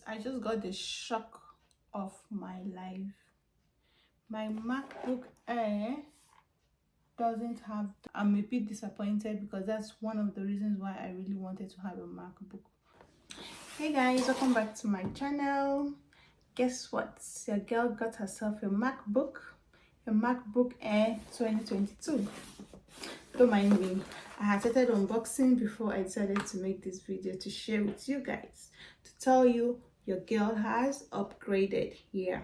I just got the shock of my life. My MacBook Air doesn't have. I'm a bit disappointed because that's one of the reasons why I really wanted to have a MacBook. Hey guys, welcome back to my channel. Guess what? Your girl got herself a MacBook Air 2022. Don't mind me, I had started unboxing before I decided to make this video to share with you guys, to tell you your girl has upgraded. Yeah,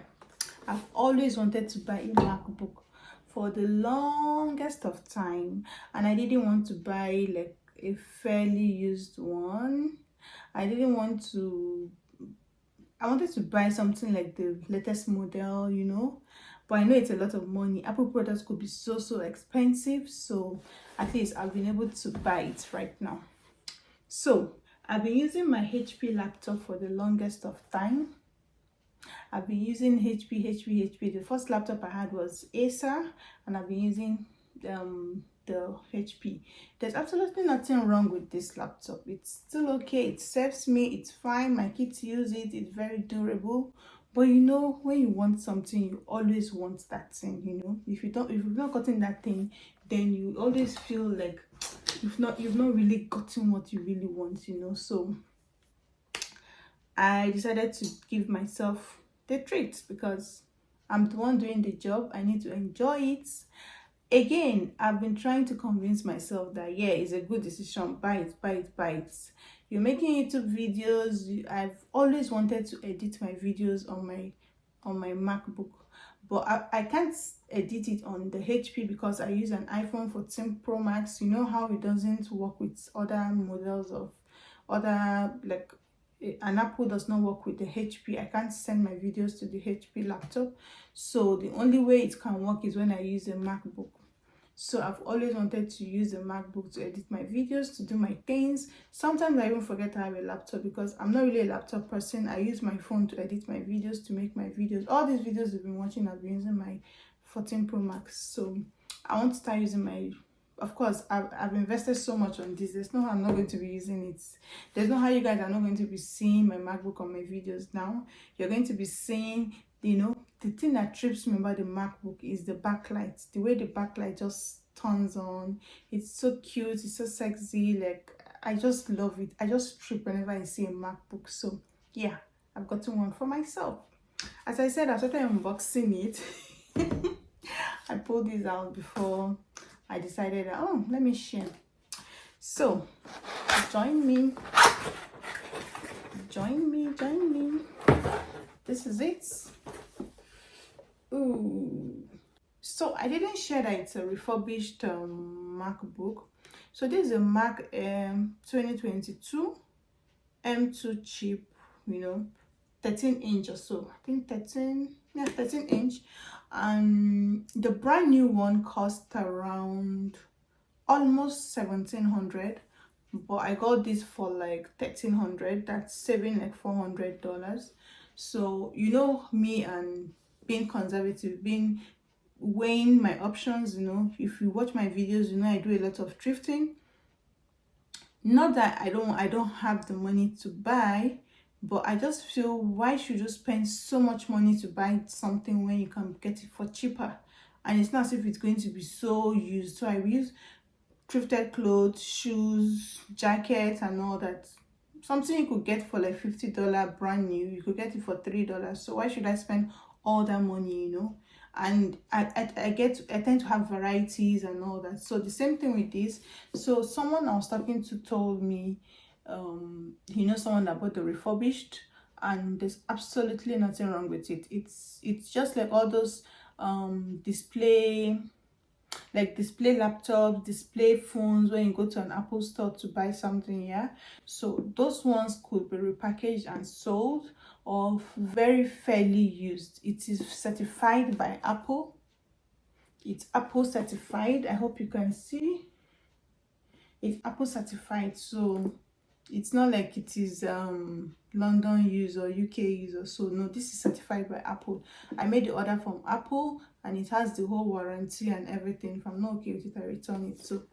I've always wanted to buy a MacBook for the longest of time, and I didn't want to buy like a fairly used one. I wanted to buy something like the latest model, you know, but I know it's a lot of money. Apple products could be so expensive, so at least I've been able to buy it right now. So I've been using my HP laptop for the longest of time. I've been using HP. The first laptop I had was Acer, and I've been using the HP. There's absolutely nothing wrong with this laptop. It's still okay. It serves me. It's fine. My kids use it. It's very durable. But you know, when you want something, you always want that thing. You know, if you've not gotten that thing, then you always feel like you've not really gotten what you really want. You know, so I decided to give myself the treat because I'm the one doing the job. I need to enjoy it. Again, I've been trying to convince myself that yeah, it's a good decision. Buy it. You're making YouTube videos. I've always wanted to edit my videos on my MacBook, but I can't edit it on the HP because I use an iPhone 14 Pro Max. You know how it doesn't work with other models of other, like an Apple does not work with the HP. I can't send my videos to the HP laptop, so the only way it can work is when I use a MacBook. So I've always wanted to use a MacBook to edit my videos, to do my things. Sometimes I even forget I have a laptop because I'm not really a laptop person. I use my phone to edit my videos, to make my videos. All these videos you've been watching, I've been using my 14 Pro Max. So I want to start using my, of course, I've invested so much on this. There's no how I'm not going to be using it. There's no how you guys are not going to be seeing my MacBook on my videos now. You're going to be seeing, you know, the thing that trips me about the MacBook is the backlight. The way the backlight just turns on. It's so cute. It's so sexy. Like, I just love it. I just trip whenever I see a MacBook. So yeah, I've gotten one for myself. As I said, I started unboxing it. I pulled this out before I decided that, oh, let me share. So join me. This is it. Ooh. So I didn't share that it's a refurbished MacBook. So this is a Mac Air 2022 M2 chip, you know, 13-inch or so. I think 13-inch. And the brand new one cost around almost $1,700, but I got this for like $1,300. That's saving like $400. So you know me and being conservative, being weighing my options. You know, if you watch my videos, you know I do a lot of thrifting. Not that I don't have the money to buy, but I just feel, why should you spend so much money to buy something when you can get it for cheaper? And it's not as if it's going to be so used. So I use thrifted clothes, shoes, jackets, and all that. Something you could get for like $50 brand new, you could get it for $3. So why should I spend all that money, you know? And I tend to have varieties and all that. So the same thing with this. So someone I was talking to told me, you know, someone that bought the refurbished, and there's absolutely nothing wrong with it. It's just like all those display laptops, display phones, when you go to an Apple store to buy something. Yeah, so those ones could be repackaged and sold, or very fairly used. It is certified by Apple. It's Apple certified. I hope you can see. It's Apple certified, so it's not like it is London use or UK use or so. No, this is certified by Apple. I made the order from Apple, and it has the whole warranty and everything. If I'm not okay with it, I return it. So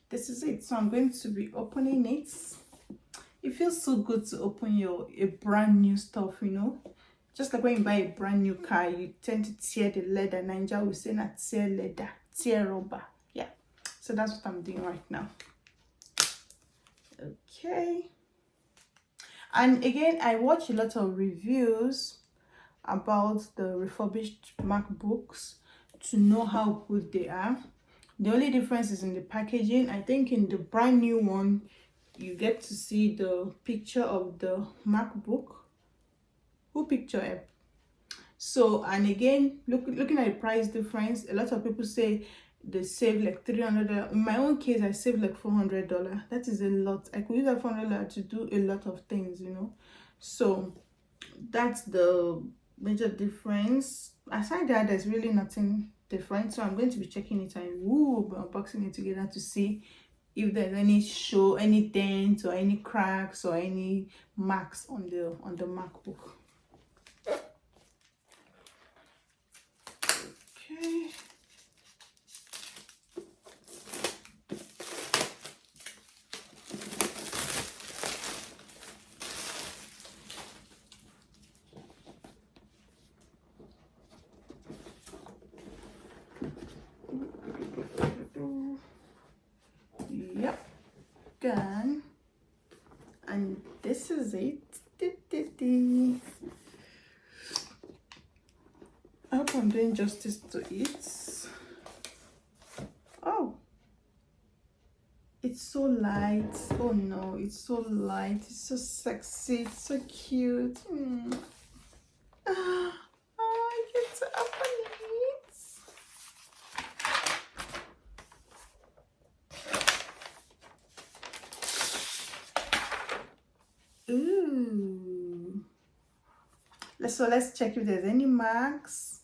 this is it. So I'm going to be opening it. It feels so good to open a brand new stuff, you know. Just like when you buy a brand new car, you tend to tear the leather. Ninja will say not tear leather, tear rubber. Yeah. So that's what I'm doing right now. Okay. And again, I watch a lot of reviews about the refurbished MacBooks to know how good they are. The only difference is in the packaging. I think in the brand new one, you get to see the picture of the MacBook. Who picture it? So, and again, looking at the price difference, a lot of people say they save like $300. In my own case, I saved like $400. That is a lot. I could use that $400 to do a lot of things, you know. So that's the major difference. Aside that, there's really nothing different. So I'm going to be checking it and unboxing it together to see if there's any dents or any cracks or any marks on the MacBook. Okay. Yep, done. And this is it. I hope I'm doing justice to it. Oh, it's so light. Oh no, it's so light. It's so sexy. It's so cute. Oh, I get to open it. Ooh. So let's check if there's any marks.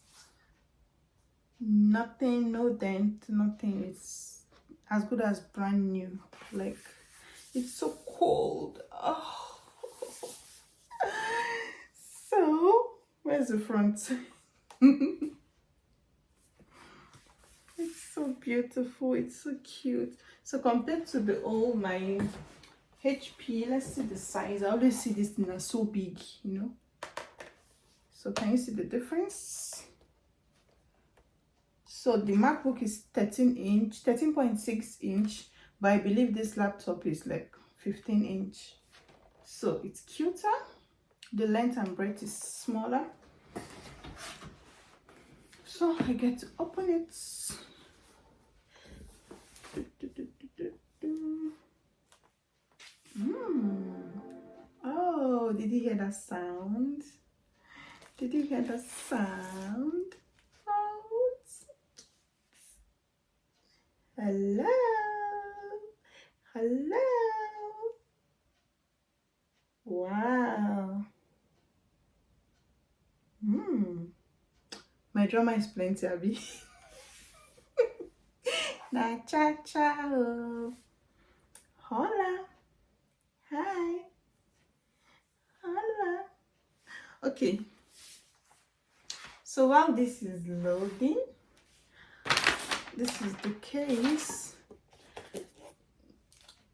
Nothing, no dent, nothing. It's as good as brand new. Like, it's so cold. Oh. So where's the front? It's so beautiful. It's so cute. So compared to the old my HP, let's see the size. I always see this thing as so big, you know. So can you see the difference? So the MacBook is 13.6 inch, but I believe this laptop is like 15 inch. So it's cuter. The length and breadth is smaller. So I get to open it. Oh, did you hear that sound? Did you hear that sound? Oh, hello. Hello. Wow. My drama is plenty, Abby. Na cha cha. Hola. Hi. Hola. Okay. So while this is loading, this is the case.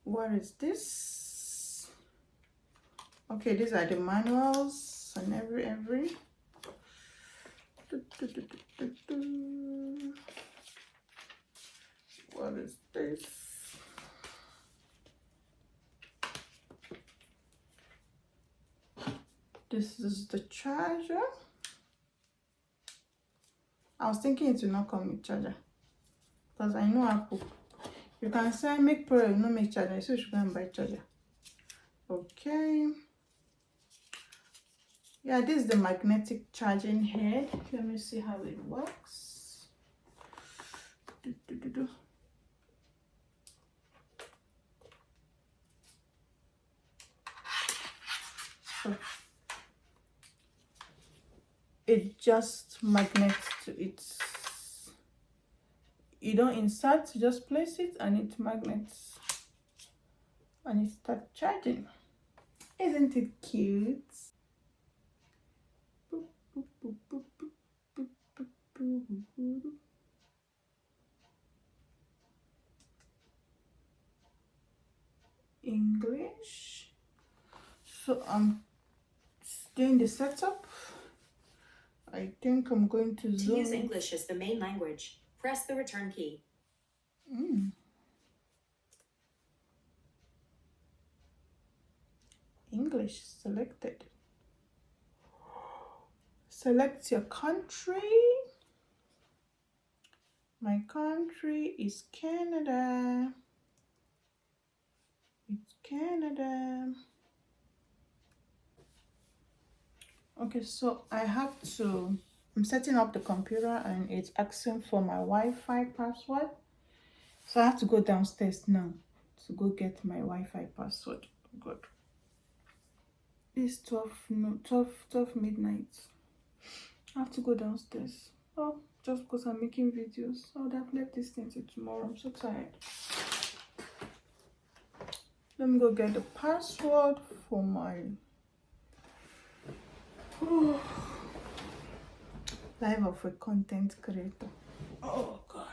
What is this? Okay, these are the manuals and every. What is this? This is the charger. I was thinking it will not come with charger, because I know Apple. You can say make Pro, not make charger, so you should go and buy charger. Okay. Yeah, this is the magnetic charging head. Let me see how it works. So it just magnets to it. You don't insert, you just place it and it magnets and it starts charging. Isn't it cute? English. So I'm doing the setup. I think I'm going to zoom. To use English as the main language, press the return key. English selected. Select your country. My country is Canada. It's Canada. Okay, so I'm setting up the computer and it's asking for my Wi-Fi password. So I have to go downstairs now to go get my Wi-Fi password. Good. It's 12 midnight. I have to go downstairs. Oh, just because I'm making videos. I would have left this thing till tomorrow. I'm so tired. Let me go get the password for my life of a content creator. Oh gosh.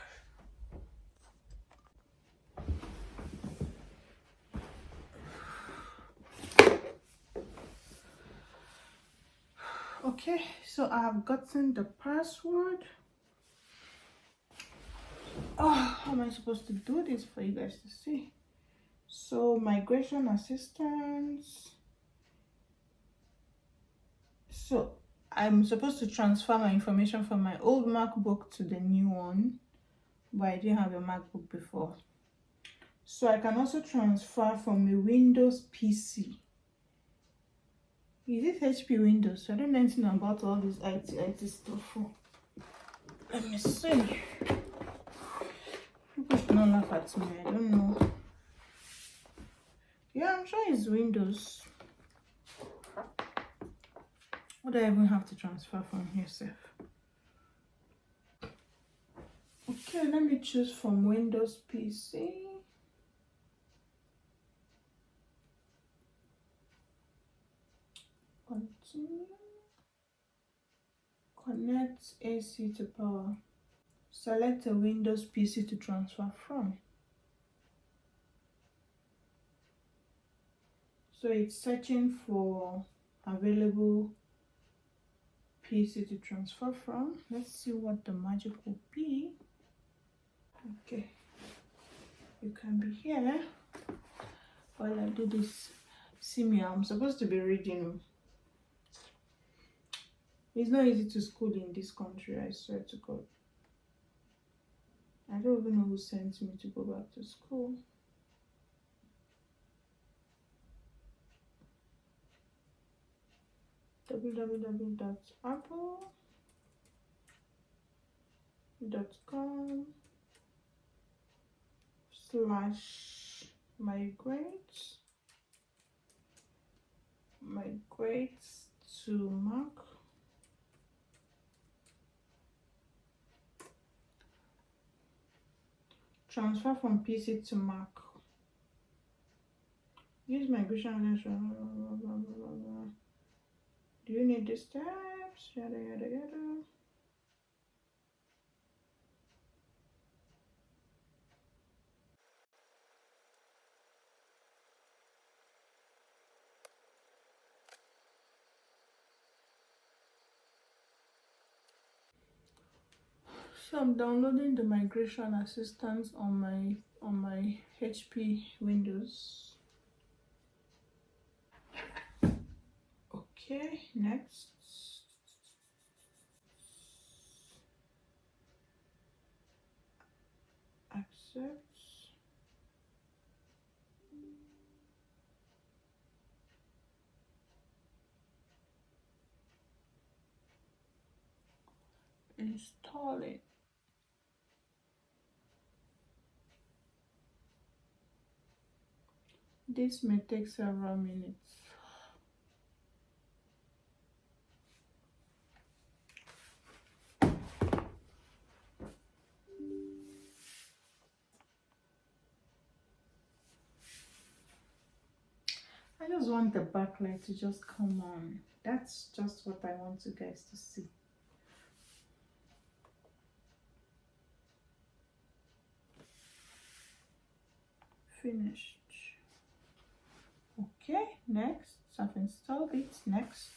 Okay, so I have gotten the password. Oh, how am I supposed to do this for you guys to see? So migration assistance. So I'm supposed to transfer my information from my old MacBook to the new one, but I didn't have a MacBook before. So I can also transfer from a Windows PC. Is it HP Windows? I don't know anything about all this IT stuff. Let me see. People should not laugh at me. I don't know. Yeah, I'm sure it's Windows. What do I even have to transfer from here, Seth? Okay, let me choose from Windows PC. Continue. Connect AC to power. Select a Windows PC to transfer from. So it's searching for available PC to transfer from. Let's see what the magic will be. Okay, you can be here while I do this. See me, I'm supposed to be reading. It's not easy to school in this country, I swear to God. I don't even know who sent me to go back to school. www.apple.com/migrate to Mac. Transfer from PC to Mac. Use migration. Do you need the steps? Yada yada yada. So I'm downloading the migration assistance on my HP Windows. Okay, next. Accept. Install it. This may take several minutes. I just want the backlight to just come on. That's just what I want you guys to see. Finished. Okay, next. So I've installed it. Next,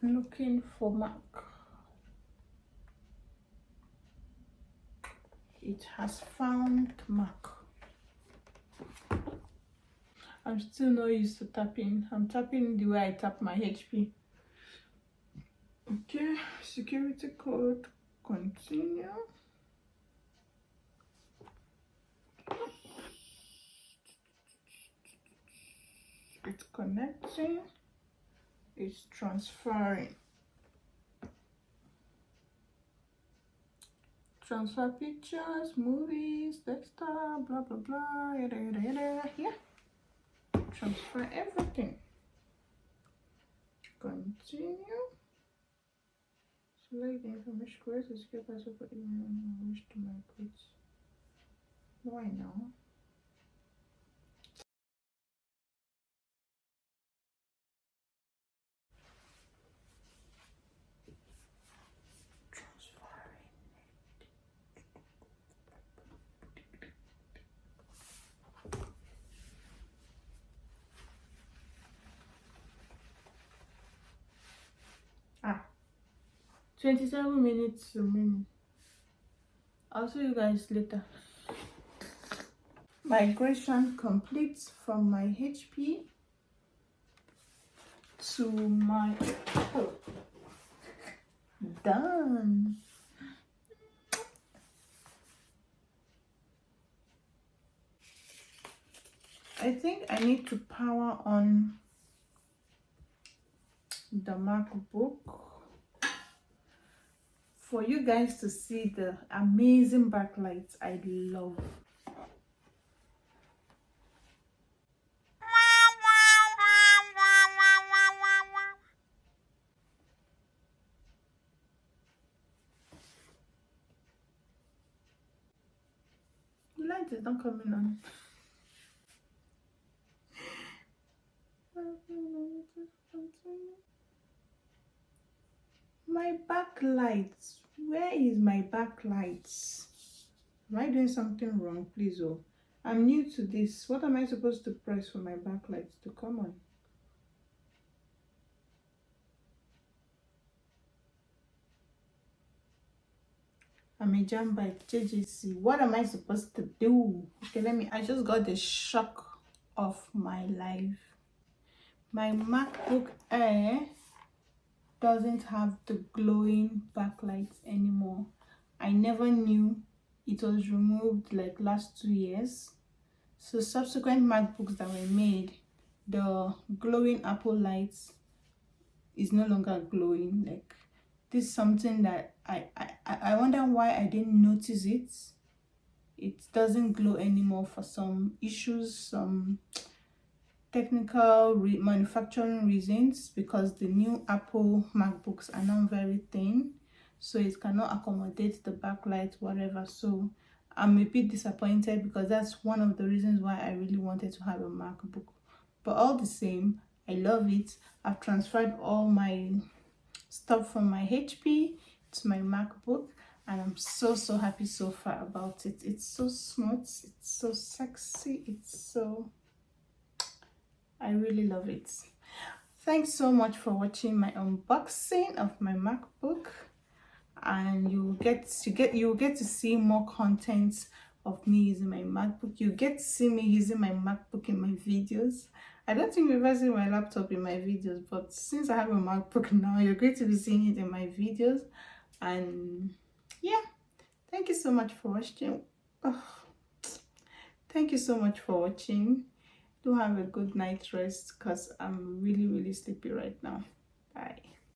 looking for Mac. It has found Mac. I'm still not used to tapping. I'm tapping the way I tap my HP. Okay, security code, continue. It's connecting. It's transferring. Transfer pictures, movies, desktop, blah blah blah, yada yada yada. Yeah. Transfer everything. Continue. Select the information correct to secure password for email and wish to migrate. Why now? Transferring. Ah, 27 minutes remaining. I'll see you guys later. Migration complete from my HP to my Apple. Done. I think I need to power on the MacBook for you guys to see the amazing backlights I love. The light is not coming on. My backlights. Where is my backlights? Am I doing something wrong? Please, oh. I'm new to this. What am I supposed to press for my backlights to come on? I'm a jam by JJC. What am I supposed to do? Okay, I just got the shock of my life. My MacBook Air doesn't have the glowing backlights anymore. I never knew it was removed like last 2 years. So subsequent MacBooks that were made, the glowing Apple lights is no longer glowing. Like, this is something that I wonder why I didn't notice it. It doesn't glow anymore for some issues, some technical manufacturing reasons, because the new Apple MacBooks are now very thin, so it cannot accommodate the backlight, whatever. So I'm a bit disappointed because that's one of the reasons why I really wanted to have a MacBook. But all the same, I love it. I've transferred all my stuff from my HP to my MacBook, and I'm so happy so far about it. It's so smooth, it's so sexy, it's so, I really love it. Thanks so much for watching my unboxing of my MacBook, and you will get to see more content of me using my MacBook. You get to see me using my MacBook in my videos. I don't think you've ever seen my laptop in my videos, but since I have a MacBook now, you're going to be seeing it in my videos. And yeah, thank you so much for watching. Oh, thank you so much for watching. Do have a good night rest because I'm really sleepy right now. Bye.